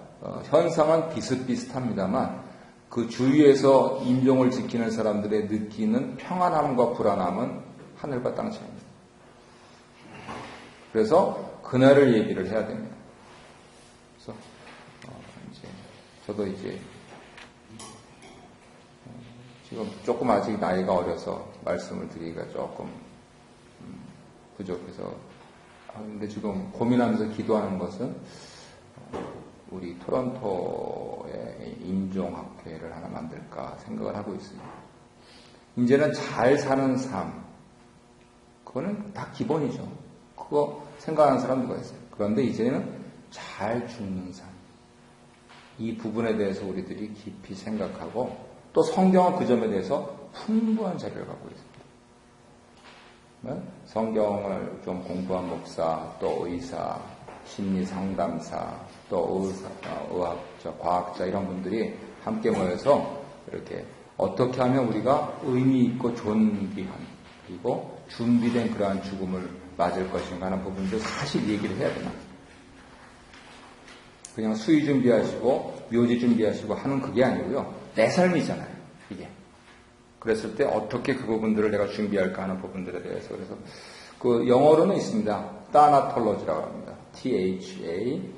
현상은 비슷비슷합니다만 그 주위에서 인종을 지키는 사람들의 느끼는 평안함과 불안함은 하늘과 땅 차이입니다. 그래서 그날을 얘기를 해야 됩니다. 그래서 저도 지금 조금 아직 나이가 어려서 말씀을 드리기가 조금 부족해서 근데 지금 고민하면서 기도하는 것은 우리 토론토에 인종학회를 하나 만들까 생각을 하고 있습니다. 이제는 잘 사는 삶 그거는 다 기본이죠. 그거 생각하는 사람 누가 있어요? 그런데 이제는 잘 죽는 삶. 이 부분에 대해서 우리들이 깊이 생각하고 또 성경은 그 점에 대해서 풍부한 자료를 갖고 있습니다. 성경을 좀 공부한 목사, 또 의사, 심리 상담사, 또 의학자, 과학자 이런 분들이 함께 모여서 이렇게 어떻게 하면 우리가 의미 있고 존귀한 그리고 준비된 그러한 죽음을 맞을 것인가 하는 부분도 사실 얘기를 해야 되나. 그냥 수의 준비하시고 묘지 준비하시고 하는 그게 아니고요. 내 삶이잖아요. 이게. 그랬을 때 어떻게 그 부분들을 내가 준비할까 하는 부분들에 대해서 그래서 그 영어로는 있습니다. 타나톨로지라고 합니다. THANA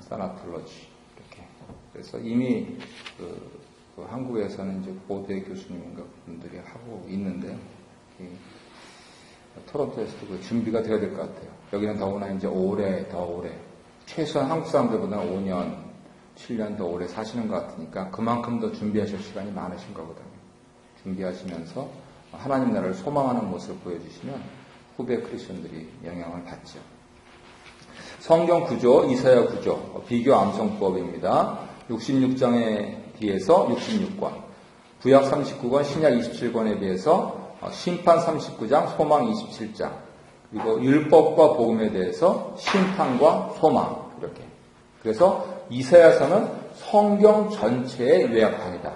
타나톨로지 이렇게. 그래서 이미 그 한국에서는 이제 고대 교수님인가 분들이 하고 있는데요. 토론토에서도 그 준비가 되어야 될 것 같아요. 여기는 더구나 이제 더 오래 최소한 한국 사람들보다는 5년, 7년 더 오래 사시는 것 같으니까 그만큼 더 준비하실 시간이 많으신 거거든요. 준비하시면서 하나님 나라를 소망하는 모습을 보여주시면 후배 크리스천들이 영향을 받죠. 성경 구조, 이사야 구조, 비교 암송법입니다. 66장에 비해서 66권, 구약 39권, 신약 27권에 비해서 심판 39장, 소망 27장, 그리고 율법과 복음에 대해서 심판과 소망 이렇게. 그래서 이사야서는 성경 전체의 요약판이다.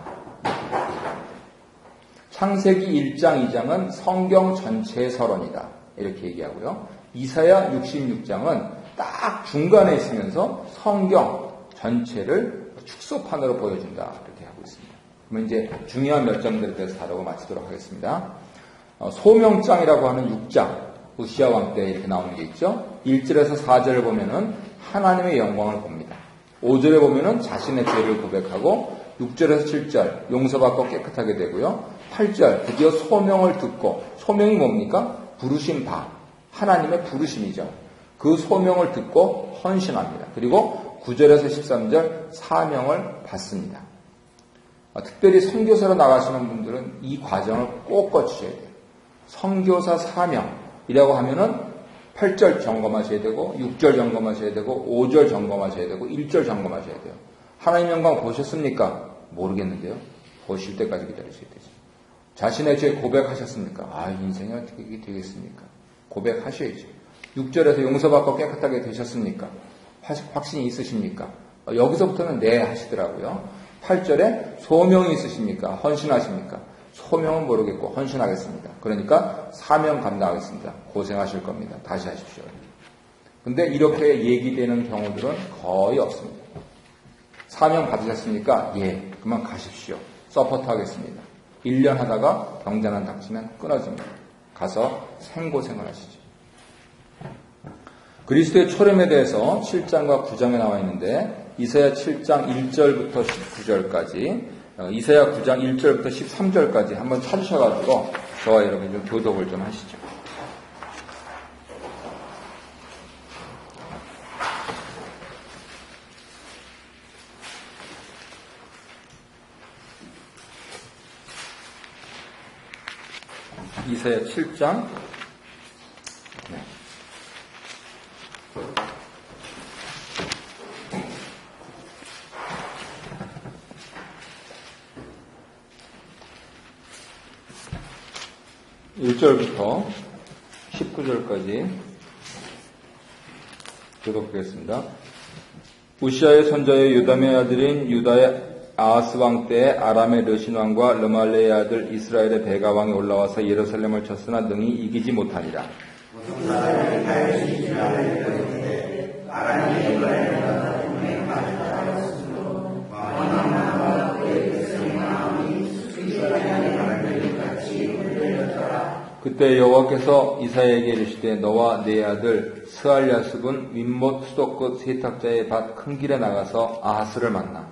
창세기 1장, 2장은 성경 전체의 서론이다. 이렇게 얘기하고요. 이사야 66장은 딱 중간에 있으면서 성경 전체를 축소판으로 보여준다. 이렇게 하고 있습니다. 그러면 이제 중요한 몇 장들에 대해서 다루고 마치도록 하겠습니다. 소명장이라고 하는 6장, 우시아 왕 때 이렇게 나오는 게 있죠. 1절에서 4절을 보면은 하나님의 영광을 봅니다. 5절에 보면은 자신의 죄를 고백하고 6절에서 7절 용서받고 깨끗하게 되고요. 8절 드디어 소명을 듣고, 소명이 뭡니까? 부르심 바, 하나님의 부르심이죠. 그 소명을 듣고 헌신합니다. 그리고 9절에서 13절 사명을 받습니다. 특별히 선교사로 나가시는 분들은 이 과정을 꼭 거치셔야 돼요. 선교사 사명이라고 하면은 8절 점검하셔야 되고 6절 점검하셔야 되고 5절 점검하셔야 되고 1절 점검하셔야 돼요. 하나님 영광 보셨습니까? 모르겠는데요. 보실 때까지 기다리셔야 되죠. 자신의 죄 고백하셨습니까? 인생이 어떻게 되겠습니까? 고백하셔야죠. 6절에서 용서받고 깨끗하게 되셨습니까? 확신이 있으십니까? 여기서부터는 네 하시더라고요. 8절에 소명이 있으십니까? 헌신하십니까? 소명은 모르겠고 헌신하겠습니다. 그러니까 사명 감당하겠습니다. 고생하실 겁니다. 다시 하십시오. 근데 이렇게 얘기되는 경우들은 거의 없습니다. 사명 받으셨습니까? 예. 그만 가십시오. 서포트 하겠습니다. 1년 하다가 병자난 닥치면 끊어집니다. 가서 생고생을 하시죠. 그리스도의 초림에 대해서 7장과 9장에 나와 있는데 이사야 7장 1절부터 19절까지 이사야 9장 1절부터 13절까지 한번 찾으셔가지고 저와 여러분이 좀 교독을 좀 하시죠. 이사야 7장 1절부터 19절까지 교독하겠습니다. 우시아의 손자의 요담의 아들인 유다의 아하스 왕 때에 아람의 르신 왕과 르말레의 아들 이스라엘의 베가 왕이 올라와서 예루살렘을 쳤으나 능히 이기지 못하니라. 그때 여호와께서 이사야에게 이르시되 너와 네 아들 스알야습은 윗못 수도 끝 세탁자의 밭 큰 길에 나가서 아하스를 만나.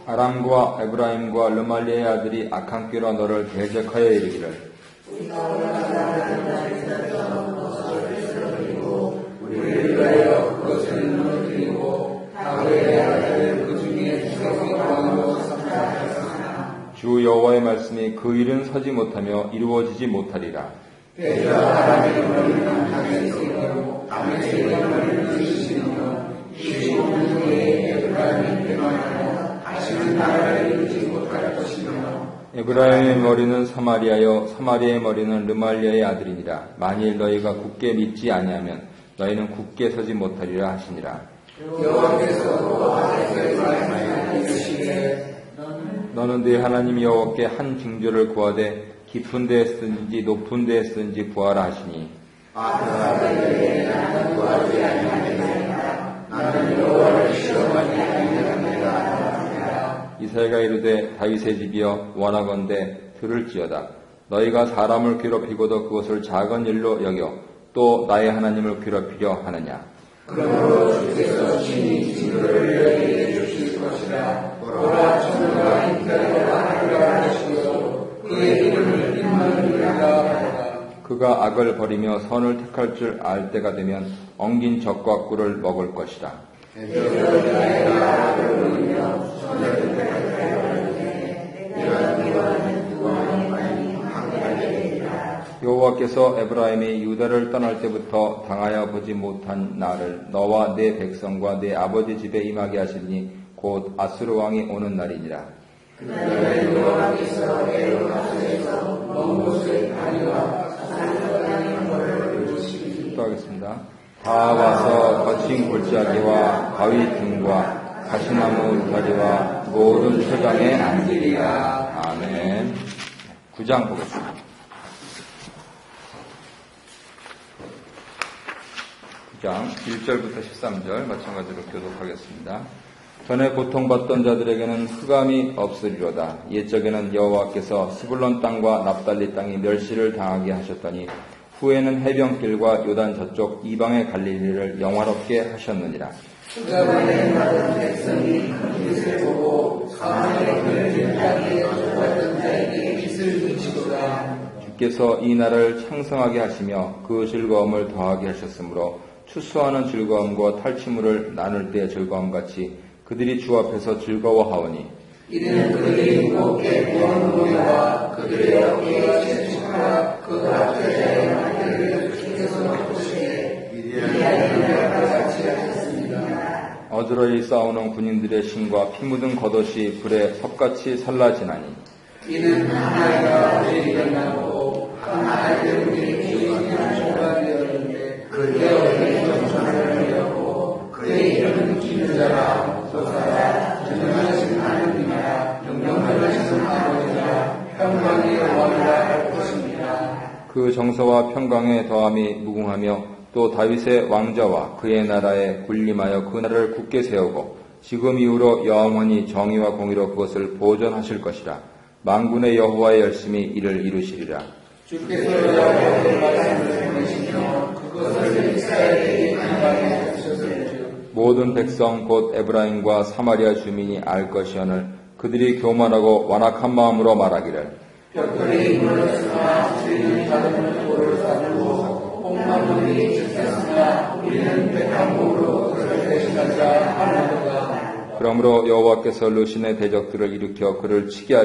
아람과 에브라임과 르말리의 아들이 악한 꾀로 너를 대적하여 이르기를 주 여호와의 말씀이 그 일은 서지 못하며 이루어지지 못하리라. 에브라임의 머리는 사마리아여 사마리아의 머리는 르말리아의 아들이니라. 만일 너희가 굳게 믿지 아니하면 너희는 굳게 서지 못하리라 하시니라. 너는 네 하나님 여호와께 한 징조를 구하되 깊은 데에 쓰든지 높은 데에 쓰든지 구하라 하시니 이사야가 이르되 다윗의 집이여 원하건대 들을지어다. 너희가 사람을 괴롭히고도 그것을 작은 일로 여겨 또 나의 하나님을 괴롭히려 하느냐. 그러므로 주께서 친히 징조를 너희에게 주실 것이라. 보라 천국과 인간과 하늘과 하시고 그의 이름을 인마누엘이라. 그가 악을 버리며 선을 택할 줄 알 때가 되면 엉긴 젖과 꿀을 먹을 것이라. 여호와께서 에브라임이 유다를 떠날 때부터 당하여 보지 못한 날을 너와 네 백성과 네 아버지 집에 임하게 하시니 곧 아수르 왕이 오는 날이니라. 그날에 여호와께서 에로가스에서 먼 곳을 다니와 사르다니는 것을 이루시리니 또 하겠습니다. 다 와서 거친 골짜기와 바위 등과 가시나무 울타리와 모든 초장에 앉으리라. 아멘. 9장 보겠습니다. 9장 1절부터 13절 마찬가지로 교독하겠습니다. 전에 고통받던 자들에게는 흑암이 없으리로다. 옛적에는 여호와께서 스불론 땅과 납달리 땅이 멸시를 당하게 하셨더니 후에는 해변길과 요단 저쪽 이방의 갈릴리를 영화롭게 하셨느니라. 흑암에 받은 백성이 큰 빛을 보고 사망의 그늘진 땅에 거주하던 자에게 빛을 비치도다. 주께서 이 날을 창성하게 하시며 그 즐거움을 더하게 하셨으므로 추수하는 즐거움과 탈취물을 나눌 때의 즐거움같이 그들이 주 앞에서 즐거워하오니 이는 그들이 무겁게 구한 무게와 그들의 어깨가 채축하라. 그 앞자리에 만들을 주께서 보시되 미리하여 같이 하셨습니다. 어지러이 싸우는 군인들의 신과 피 묻은 겉옷이 불에 섭같이 살라지나니 이는 하나가 죄를 나고 하나의 때문에 죄인이 조각되었는데 그의 어린 정천을 하려고 그의 이름은 기르자라. 소사라 전능하신 하느님이라 영영하신 아버지라 평강의 왕이라 할 것입니다. 그 정서와 평강의 더함이 무궁하며 또 다윗의 왕자와 그의 나라에 군림하여 그 나라를 굳게 세우고 지금 이후로 영원히 정의와 공의로 그것을 보존하실 것이라. 만군의 여호와의 열심히 이를 이루시리라. 주께서 여호와의 말씀을 보내시며 그것을 이스라엘에게 강하게 하셨으니 모든 백성 곧 에브라임과 사마리아 주민이 알 것이오늘 그들이 교만하고 완악한 마음으로 말하기를 벽돌이 문을 삼아 주인은 자동을 돌을 쌓고 뽕나무들이 지켰으나 우리는 백합목으로 그를 대신하자 하나도다. 그러므로 여호와께서 르신의 대적들을 일으켜 그를 치게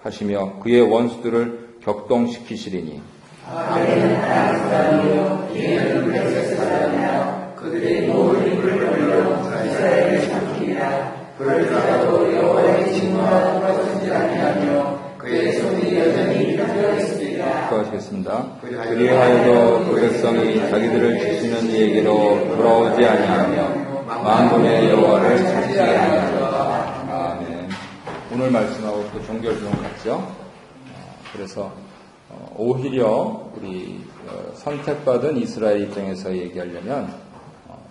하시며 그의 원수들을 격동시키시리니 아멘은 다른 사람이요 이에는 백색 사람이야. 그들이 모든 입을 벌려 이스라엘을 삼키리라. 그럴지라도 여호와의 징후가 돌아서지 아니하며 그의 손이 여전히 펴져 하시겠습니다. 그리하여도 그 백성이 자기들을 지시는 이에게로 돌아오지 아니하며 만군의 여호와를 찾지 아니하리라. 아멘. 오늘 말씀하고 또 종결 좀 같죠? 그래서 오히려 우리 선택받은 이스라엘 입장에서 얘기하려면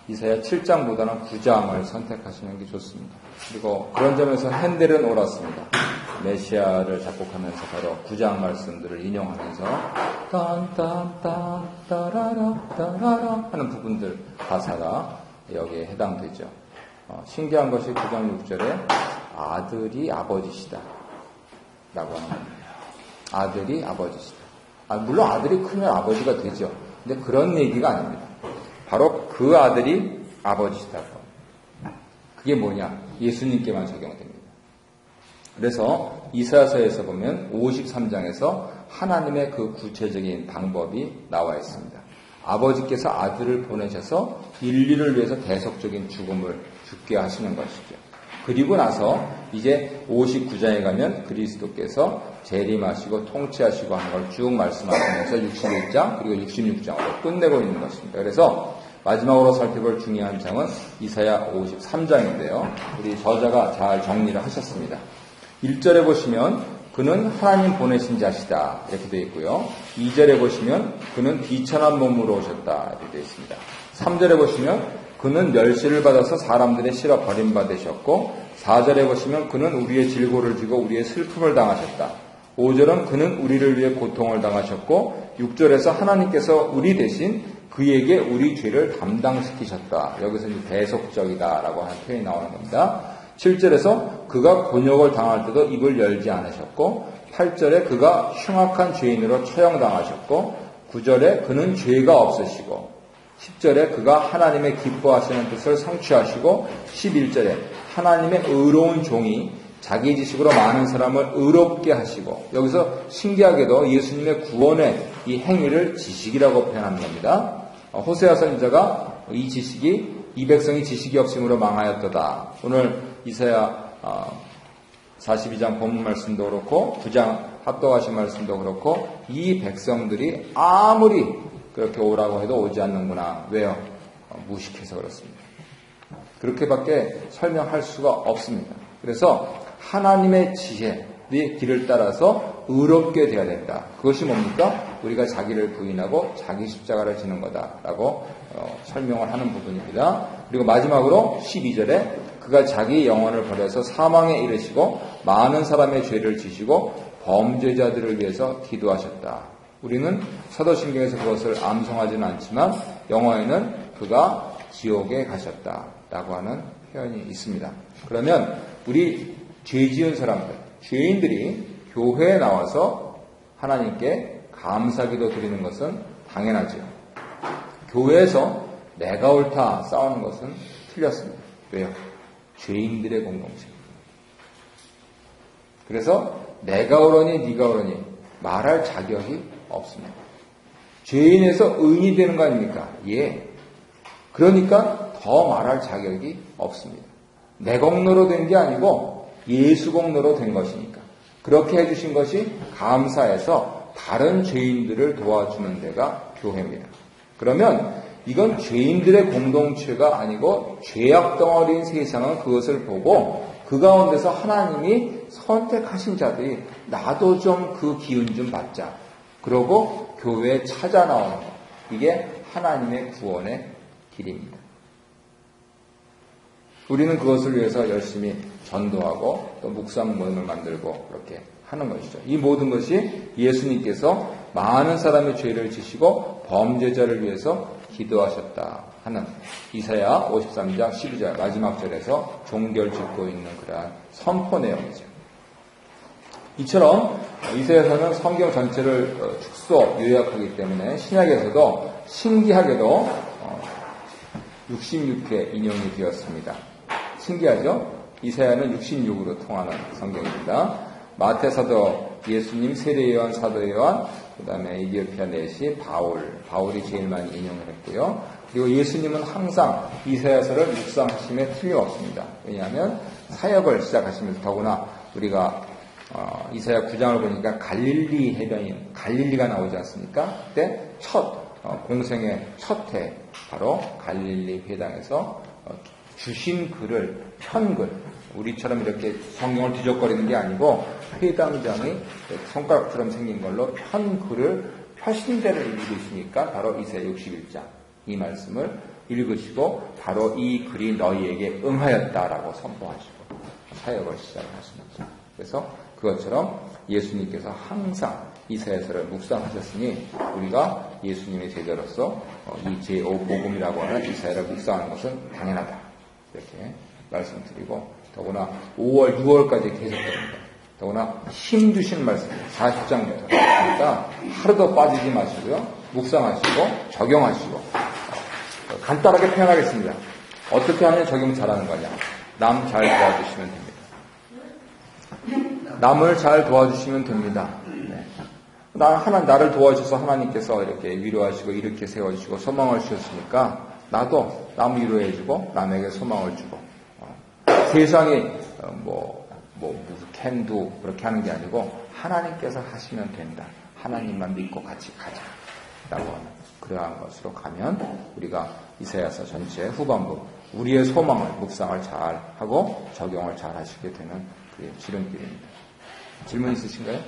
이사야 7장보다는 9장을 선택하시는 게 좋습니다. 그리고 그런 점에서 핸델은 옳았습니다. 메시아를 작곡하면서 바로 9장 말씀들을 인용하면서 딴딴딴 따라라 따라라 하는 부분들 가사가 여기에 해당되죠. 신기한 것이 9장 6절에 아들이 아버지시다 라고 하는 겁니다. 아들이 아버지시다. 물론 아들이 크면 아버지가 되죠. 근데 그런 얘기가 아닙니다. 바로 그 아들이 아버지시다고. 그게 뭐냐? 예수님께만 적용됩니다. 그래서 이사야서에서 보면 53장에서 하나님의 그 구체적인 방법이 나와 있습니다. 아버지께서 아들을 보내셔서 인류를 위해서 대속적인 죽음을 죽게 하시는 것이죠. 그리고 나서 이제 59장에 가면 그리스도께서 재림하시고 통치하시고 하는 걸 쭉 말씀하시면서 61장 그리고 66장으로 끝내고 있는 것입니다. 그래서 마지막으로 살펴볼 중요한 장은 이사야 53장인데요. 우리 저자가 잘 정리를 하셨습니다. 1절에 보시면 그는 하나님 보내신 자시다 이렇게 되어 있고요. 2절에 보시면 그는 비천한 몸으로 오셨다 이렇게 되어 있습니다. 3절에 보시면 그는 멸시를 받아서 사람들의 실어 버림받으셨고 4절에 보시면 그는 우리의 질고를 지고 우리의 슬픔을 당하셨다. 5절은 그는 우리를 위해 고통을 당하셨고 6절에서 하나님께서 우리 대신 그에게 우리 죄를 담당시키셨다. 여기서 이제 대속적이다라고 하는 표현이 나오는 겁니다. 7절에서 그가 곤욕을 당할 때도 입을 열지 않으셨고 8절에 그가 흉악한 죄인으로 처형당하셨고 9절에 그는 죄가 없으시고 10절에 그가 하나님의 기뻐하시는 뜻을 성취하시고 11절에 하나님의 의로운 종이 자기 지식으로 많은 사람을 의롭게 하시고 여기서 신기하게도 예수님의 구원의 이 행위를 지식이라고 표현하는 겁니다. 호세아 선지자가 이 지식이 이 백성이 지식이 없음으로 망하였도다. 오늘 이사야 42장 본문 말씀도 그렇고 9장 합독하신 말씀도 그렇고 이 백성들이 아무리 그렇게 오라고 해도 오지 않는구나. 왜요? 무식해서 그렇습니다. 그렇게밖에 설명할 수가 없습니다. 그래서 하나님의 지혜의 길을 따라서 의롭게 되어야 된다. 그것이 뭡니까? 우리가 자기를 부인하고 자기 십자가를 지는 거다라고 설명을 하는 부분입니다. 그리고 마지막으로 12절에 그가 자기 영혼을 버려서 사망에 이르시고 많은 사람의 죄를 지시고 범죄자들을 위해서 기도하셨다. 우리는 사도신경에서 그것을 암송하지는 않지만 영어에는 그가 지옥에 가셨다라고 하는 표현이 있습니다. 그러면 우리 죄 지은 사람들, 죄인들이 교회에 나와서 하나님께 감사기도 드리는 것은 당연하죠. 교회에서 내가 옳다 싸우는 것은 틀렸습니다. 왜요? 죄인들의 공동체입니다. 그래서 내가 옳으니 네가 옳으니 말할 자격이 없습니다. 죄인에서 의인이 되는 거 아닙니까? 예. 그러니까 더 말할 자격이 없습니다. 내 공로로 된 게 아니고 예수 공로로 된 것이니까. 그렇게 해주신 것이 감사해서 다른 죄인들을 도와주는 데가 교회입니다. 그러면 이건 죄인들의 공동체가 아니고 죄악 덩어리인 세상은 그것을 보고 그 가운데서 하나님이 선택하신 자들이 나도 좀 그 기운 좀 받자. 그러고 교회에 찾아 나오는 것. 이게 하나님의 구원의 길입니다. 우리는 그것을 위해서 열심히 전도하고 또 묵상 모임을 만들고 그렇게 하는 것이죠. 이 모든 것이 예수님께서 많은 사람의 죄를 지시고 범죄자를 위해서 기도하셨다 하는 이사야 53장 12절 마지막 절에서 종결 짓고 있는 그러한 선포 내용이죠. 이처럼 이사야서는 성경 전체를 축소 요약하기 때문에 신약에서도 신기하게도 66회 인용이 되었습니다. 신기하죠? 이사야는 66으로 통하는 성경입니다. 마태사도 예수님, 세례요한, 사도요한, 그 다음에 이디오피아 내시 바울이 제일 많이 인용을 했고요. 그리고 예수님은 항상 이사야서를 묵상하심에 틀림없습니다. 왜냐하면 사역을 시작하시면서 더구나 우리가 이사야 9장을 보니까 갈릴리 해변인 갈릴리가 나오지 않습니까? 그때 공생의 첫 해 바로 갈릴리 회당에서 주신 글을 편글 우리처럼 이렇게 성경을 뒤적거리는 게 아니고 회당장이 손가락처럼 생긴 걸로 편글을 표신대를 읽으시니까 바로 이사야 61장 이 말씀을 읽으시고 바로 이 글이 너희에게 응하였다라고 선포하시고 사역을 시작하십니다. 그래서 그것처럼 예수님께서 항상 이사야서를 묵상하셨으니 우리가 예수님의 제자로서 이 제5복음이라고 하는 이사야를 묵상하는 것은 당연하다. 이렇게 말씀드리고 더구나 5월, 6월까지 계속됩니다. 더구나 힘주신 말씀 40장부터 그러니까 하루도 빠지지 마시고요. 묵상하시고 적용하시고 간단하게 표현하겠습니다. 어떻게 하면 적용 잘하는 거냐. 남 잘 도와주시면 됩니다. 남을 잘 도와주시면 됩니다. 네. 나를 도와주셔서 하나님께서 이렇게 위로하시고 이렇게 세워주시고 소망을 주셨으니까 나도 남 위로해주고 남에게 소망을 주고 세상이 무슨 캔도 그렇게 하는 게 아니고 하나님께서 하시면 된다. 하나님만 믿고 같이 가자. 라고 하는 그러한 것으로 가면 우리가 이사야서 전체 후반부 우리의 소망을 묵상을 잘 하고 적용을 잘 하시게 되는 그게 지름길입니다. 질문 있으신가요?